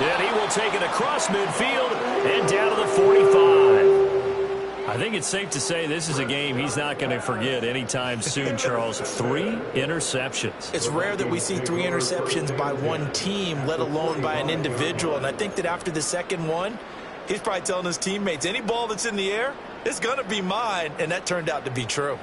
And he will take it across midfield and down to the 45. I think it's safe to say this is a game he's not going to forget anytime soon, Charles. 3 interceptions. It's rare that we see 3 interceptions by one team, let alone by an individual. And I think that after the second one, he's probably telling his teammates, any ball that's in the air, it's going to be mine. And that turned out to be true.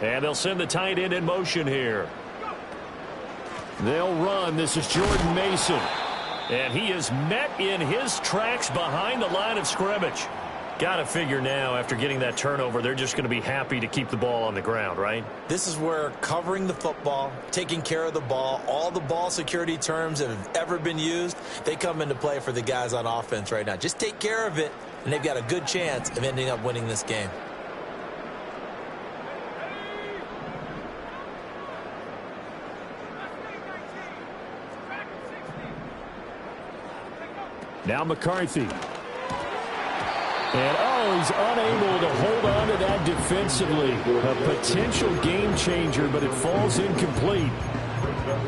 And they'll send the tight end in motion here. They'll run. This is Jordan Mason. And he is met in his tracks behind the line of scrimmage. Got to figure now, after getting that turnover, they're just going to be happy to keep the ball on the ground, right? This is where covering the football, taking care of the ball, all the ball security terms that have ever been used, they come into play for the guys on offense right now. Just take care of it, and they've got a good chance of ending up winning this game. Now McCarthy. And, he's unable to hold on to that defensively. A potential game changer, but it falls incomplete.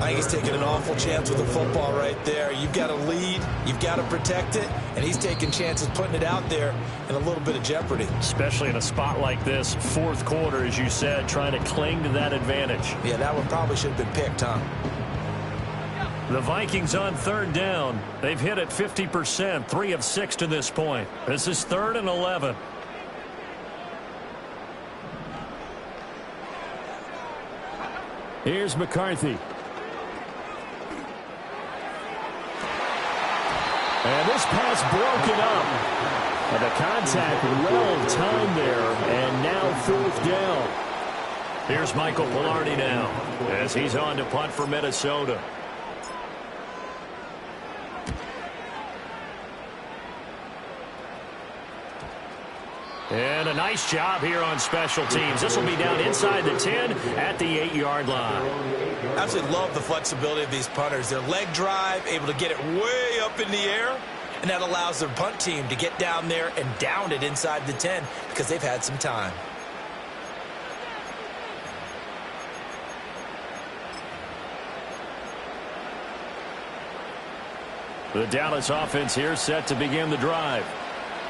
I think he's taking an awful chance with the football right there. You've got to lead, you've got to protect it, and he's taking chances putting it out there in a little bit of jeopardy. Especially in a spot like this, fourth quarter, as you said, trying to cling to that advantage. Yeah, that one probably should have been picked, huh? The Vikings on third down. They've hit it 50%, 3 of 6 to this point. This is 3rd and 11. Here's McCarthy. And this pass broken up. And the contact well timed there, and now 4th down. Here's Michael Pilardi now as he's on to punt for Minnesota. And a nice job here on special teams. This will be down inside the 10 at the 8-yard line. Absolutely love the flexibility of these punters. Their leg drive, able to get it way up in the air, and that allows their punt team to get down there and down it inside the 10 because they've had some time. The Dallas offense here set to begin the drive.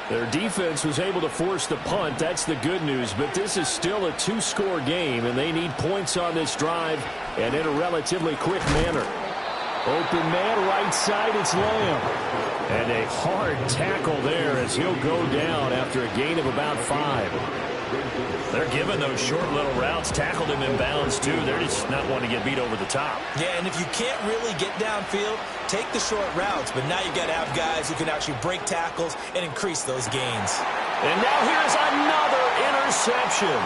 Their defense was able to force the punt. That's the good news. But this is still a 2-score game, and they need points on this drive and in a relatively quick manner. Open man, right side, it's Lamb. And a hard tackle there as he'll go down after a gain of about 5. They're giving those short little routes. Tackled him in bounds, too. They're just not wanting to get beat over the top. Yeah, and if you can't really get downfield, take the short routes. But now you've got to have guys who can actually break tackles and increase those gains. And now here's another interception.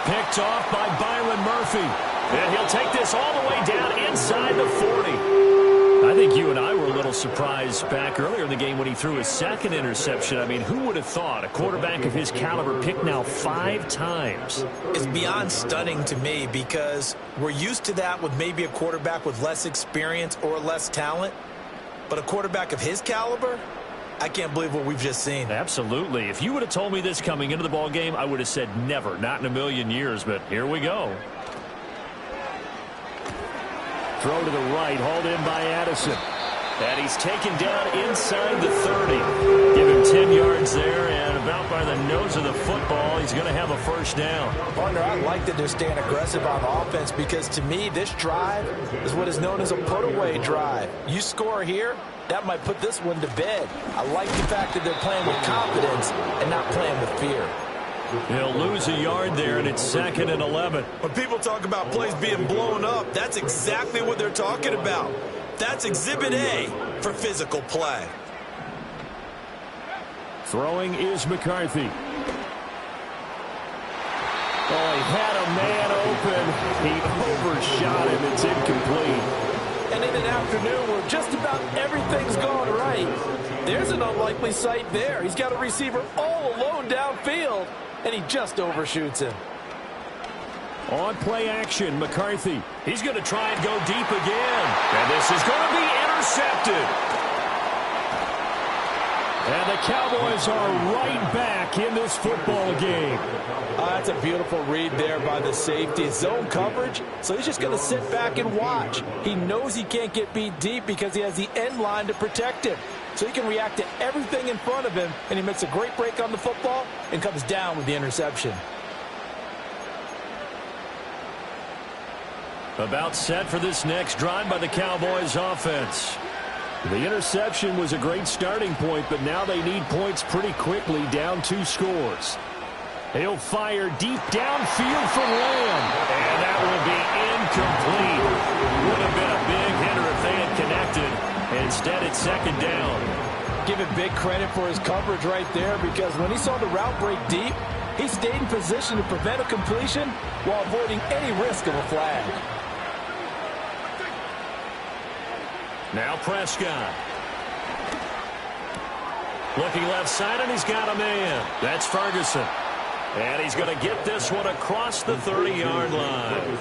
Picked off by Byron Murphy. And he'll take this all the way down inside the 40. I think you and I were a little surprised back earlier in the game when he threw his 2nd interception. I mean, who would have thought a quarterback of his caliber picked now 5 times? It's beyond stunning to me because we're used to that with maybe a quarterback with less experience or less talent. But a quarterback of his caliber, I can't believe what we've just seen. Absolutely. If you would have told me this coming into the ball game, I would have said never, not in a million years. But here we go. Throw to the right, hauled in by Addison. And he's taken down inside the 30. Give him 10 yards there, and about by the nose of the football, he's going to have a 1st down. Partner, I like that they're staying aggressive on offense because, to me, this drive is what is known as a put-away drive. You score here, that might put this one to bed. I like the fact that they're playing with confidence and not playing with fear. He'll lose a yard there, and it's 2nd and 11. When people talk about plays being blown up, that's exactly what they're talking about. That's Exhibit A for physical play. Throwing is McCarthy. Oh, he had a man open. He overshot him. It's incomplete. And in an afternoon where just about everything's gone right, there's an unlikely sight there. He's got a receiver all alone downfield, and he just overshoots him. On play action, McCarthy. He's going to try and go deep again. And this is going to be intercepted. And the Cowboys are right back in this football game. That's a beautiful read there by the safety. Zone coverage, so he's just going to sit back and watch. He knows he can't get beat deep because he has the end line to protect him. So he can react to everything in front of him, and he makes a great break on the football and comes down with the interception. About set for this next drive by the Cowboys offense. The interception was a great starting point, but now they need points pretty quickly, down 2 scores. He'll fire deep downfield for Lamb. And that will be incomplete. Would have been a big hitter if they had connected. Instead, it's second down. Give him big credit for his coverage right there, because when he saw the route break deep, he stayed in position to prevent a completion while avoiding any risk of a flag. Now Prescott. Looking left side, and he's got a man. That's Ferguson. And he's going to get this one across the 30-yard line.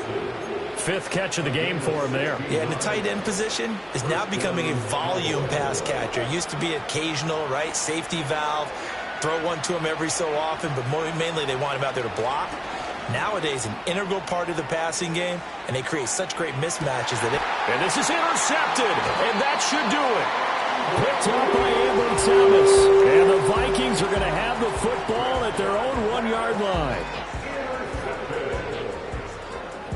5th catch of the game for him there. Yeah, and the tight end position is now becoming a volume pass catcher. Used to be occasional, right? Safety valve. Throw one to him every so often, but mainly they want him out there to block. Nowadays, an integral part of the passing game, and they create such great mismatches that it... And this is intercepted, and that should do it. Picked up by Ambry Thomas. And the Vikings are going to have the football at their own 1-yard line.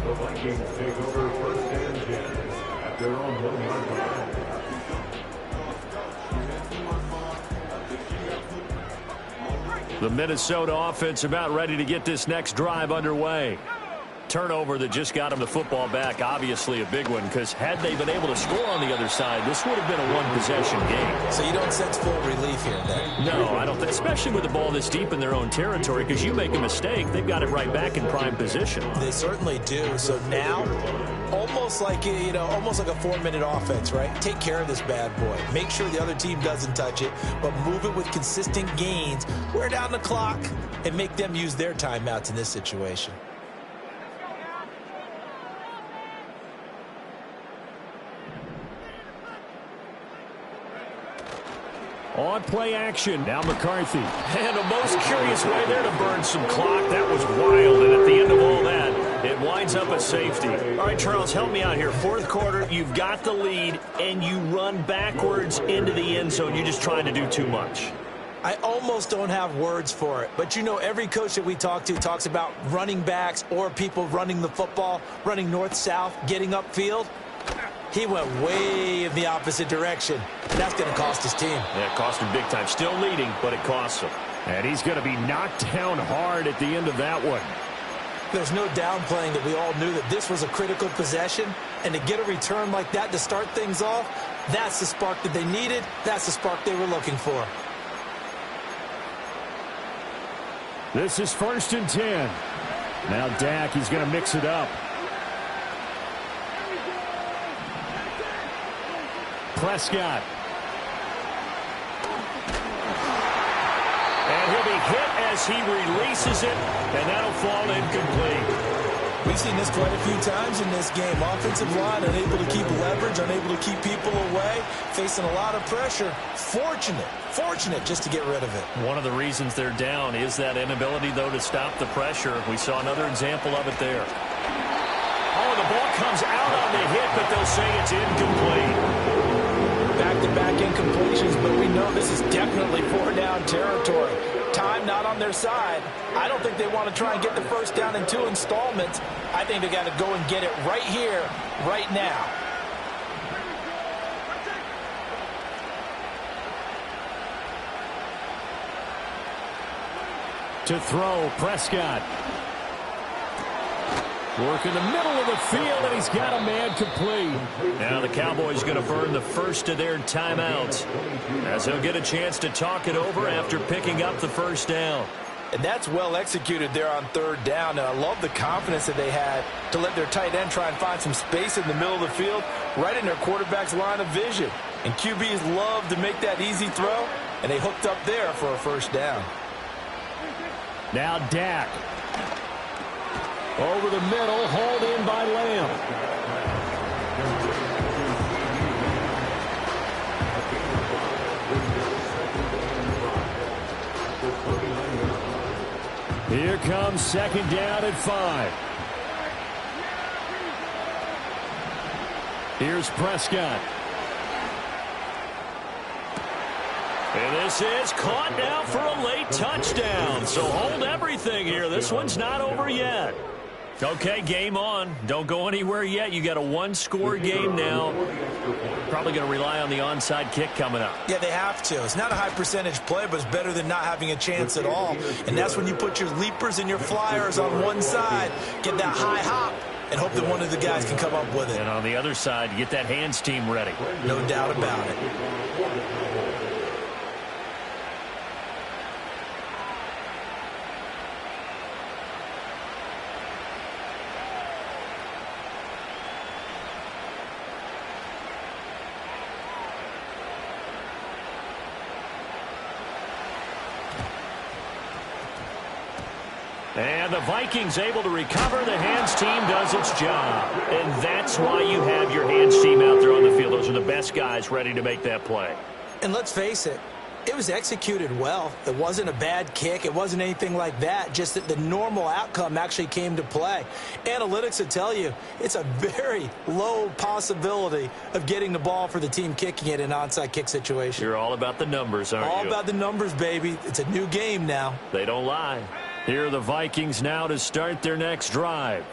The Vikings take over 1st and 10 at their own 1-yard line. The Minnesota offense about ready to get this next drive underway. Turnover that just got them the football back, obviously a big one, because had they been able to score on the other side, this would have been a one-possession game. So you don't sense full relief here then? No, I don't think, especially with the ball this deep in their own territory, because you make a mistake, they've got it right back in prime position. They certainly do. So now, almost like a 4-minute offense, right? Take care of this bad boy. Make sure the other team doesn't touch it, but move it with consistent gains. Wear down the clock and make them use their timeouts in this situation. On play action, now McCarthy. And the most curious way there to burn some clock. That was wild, and at the end of all that, it winds up a safety. All right, Charles, help me out here. 4th quarter, you've got the lead, and you run backwards into the end zone. You're just trying to do too much. I almost don't have words for it, but you know every coach that we talk to talks about running backs or people running the football, running north-south, getting upfield. He went way in the opposite direction. That's going to cost his team. Yeah, it cost him big time. Still leading, but it costs him. And he's going to be knocked down hard at the end of that one. There's no downplaying that we all knew that this was a critical possession. And to get a return like that to start things off, that's the spark that they needed. That's the spark they were looking for. This is 1st and 10. Now Dak, he's going to mix it up. Prescott. And he'll be hit as he releases it, and that'll fall incomplete. We've seen this quite a few times in this game. Offensive line unable to keep leverage, unable to keep people away, facing a lot of pressure. Fortunate just to get rid of it. One of the reasons they're down is that inability, though, to stop the pressure. We saw another example of it there. Oh, the ball comes out on the hit, but they'll say it's incomplete. Back-to-back incompletions, but we know this is definitely 4-down territory. Time not on their side. I don't think they want to try and get the first down in 2 installments. I think they got to go and get it right here, right now. To throw, Prescott. Work in the middle of the field, and he's got a man complete. Now the Cowboys going to burn the first of their timeouts, as he'll get a chance to talk it over after picking up the first down. And that's well executed there on 3rd down. And I love the confidence that they had to let their tight end try and find some space in the middle of the field, right in their quarterback's line of vision. And QBs love to make that easy throw, and they hooked up there for a first down. Now Dak. Over the middle, hauled in by Lamb. Here comes second down at 5. Here's Prescott. And this is caught now for a late touchdown. So hold everything here. This one's not over yet. Okay, game on. Don't go anywhere yet. You got a one-score game now. Probably going to rely on the onside kick coming up. Yeah, they have to. It's not a high-percentage play, but it's better than not having a chance at all. And that's when you put your leapers and your flyers on one side, get that high hop, and hope that one of the guys can come up with it. And on the other side, you get that hands team ready. No doubt about it. And the Vikings able to recover. The hands team does its job. And that's why you have your hands team out there on the field. Those are the best guys ready to make that play. And let's face it, it was executed well. It wasn't a bad kick. It wasn't anything like that. Just that the normal outcome actually came to play. Analytics will tell you it's a very low possibility of getting the ball for the team kicking it in an onside kick situation. You're all about the numbers, aren't you? All about the numbers, baby. It's a new game now. They don't lie. Here are the Vikings now to start their next drive.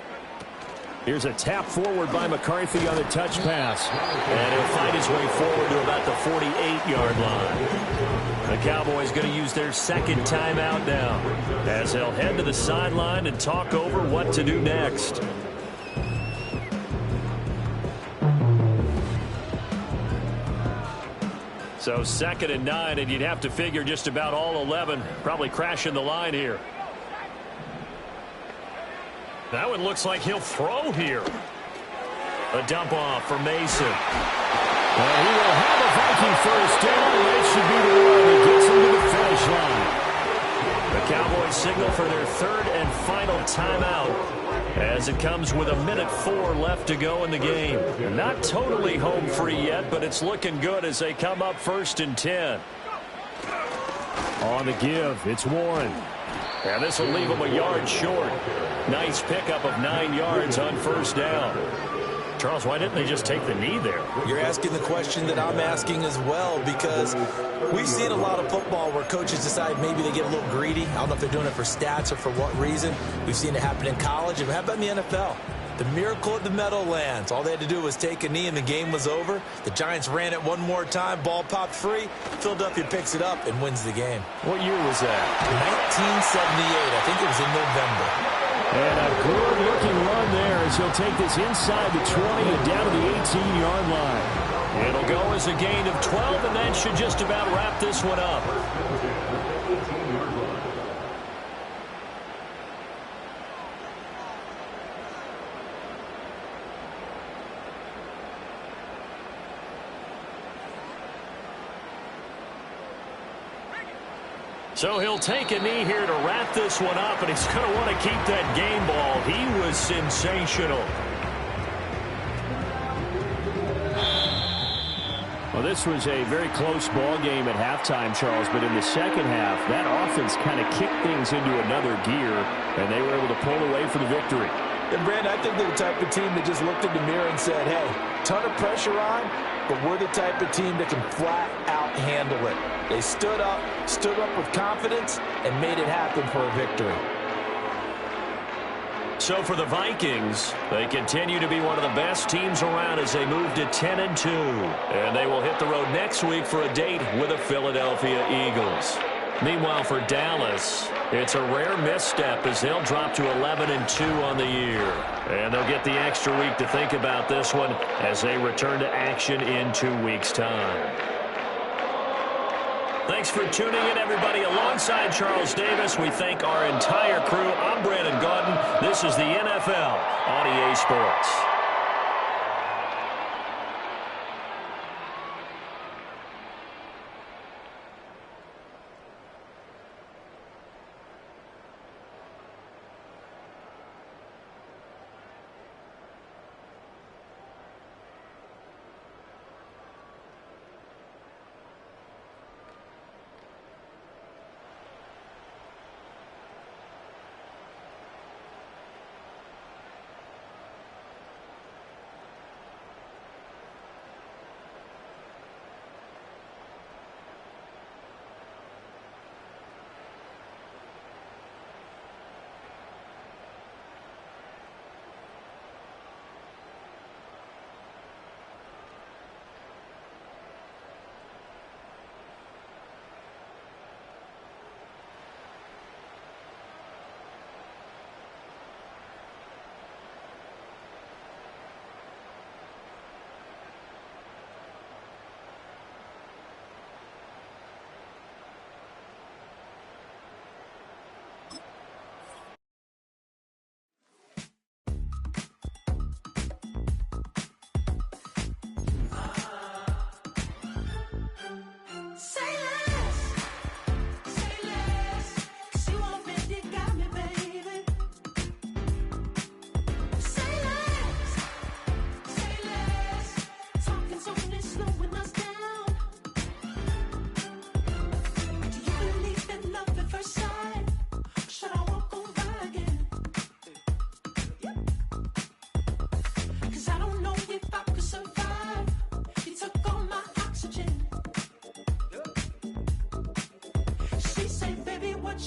Here's a tap forward by McCarthy on the touch pass. And he'll fight his way forward to about the 48-yard line. The Cowboys going to use their second timeout now as they'll head to the sideline and talk over what to do next. So 2nd and 9, and you'd have to figure just about all 11 probably crashing the line here. That one looks like he'll throw here. A dump off for Mason. And he will have a Viking first down. That should be the one that gets him to the finish line. The Cowboys signal for their third and final timeout as it comes with 1:04 left to go in the game. Not totally home free yet, but it's looking good as they come up 1st and 10. On the give, it's Warren. And this will leave him a yard short. Nice pickup of 9 yards on 1st down. Charles, why didn't they just take the knee there? You're asking the question that I'm asking as well, because we've seen a lot of football where coaches decide maybe they get a little greedy. I don't know if they're doing it for stats or for what reason. We've seen it happen in college. And how about in the NFL? The miracle at the Meadowlands. All they had to do was take a knee and the game was over. The Giants ran it one more time. Ball popped free. Philadelphia picks it up and wins the game. What year was that? 1978. I think it was in November. And a good-looking run there as he'll take this inside the 20 and down to the 18-yard line. It'll go as a gain of 12, and that should just about wrap this one up. So he'll take a knee here to wrap this one up, and he's going to want to keep that game ball. He was sensational. Well, this was a very close ball game at halftime, Charles, but in the second half, that offense kind of kicked things into another gear, and they were able to pull away for the victory. And, Brandon, I think they're the type of team that just looked in the mirror and said, hey, ton of pressure on, but we're the type of team that can flat out handle it. They stood up with confidence, and made it happen for a victory. So for the Vikings, they continue to be one of the best teams around as they move to 10-2. And they will hit the road next week for a date with the Philadelphia Eagles. Meanwhile, for Dallas, it's a rare misstep as they'll drop to 11-2 on the year. And they'll get the extra week to think about this one as they return to action in 2 weeks' time. Thanks for tuning in, everybody. Alongside Charles Davis, we thank our entire crew. I'm Brandon Gaudin. This is the NFL on EA Sports.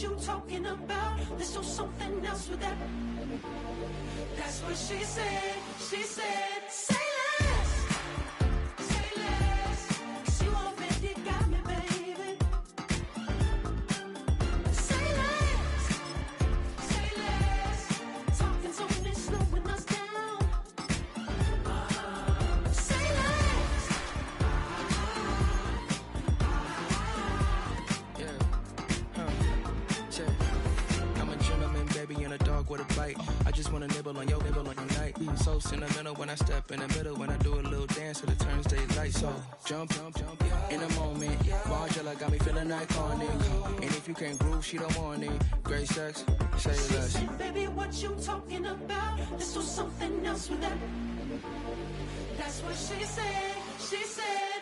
you talking about? There's still something else with that. That's what she said. She said, say less. Say less. 'Cause you already got me, baby. Say less. Say less. Talking's only slowing us down. Say less. I'm a gentleman, baby, and a dog with a bite. I just wanna nibble on your night. So sentimental when I step in the middle. When I do a little dance, so the turns daylight. So jump in the moment. Margella got me feeling iconic. And if you can't groove, she don't want it. Great sex, say She less. said, baby, what you talking about? There's still something else with that. That's what she said. She said.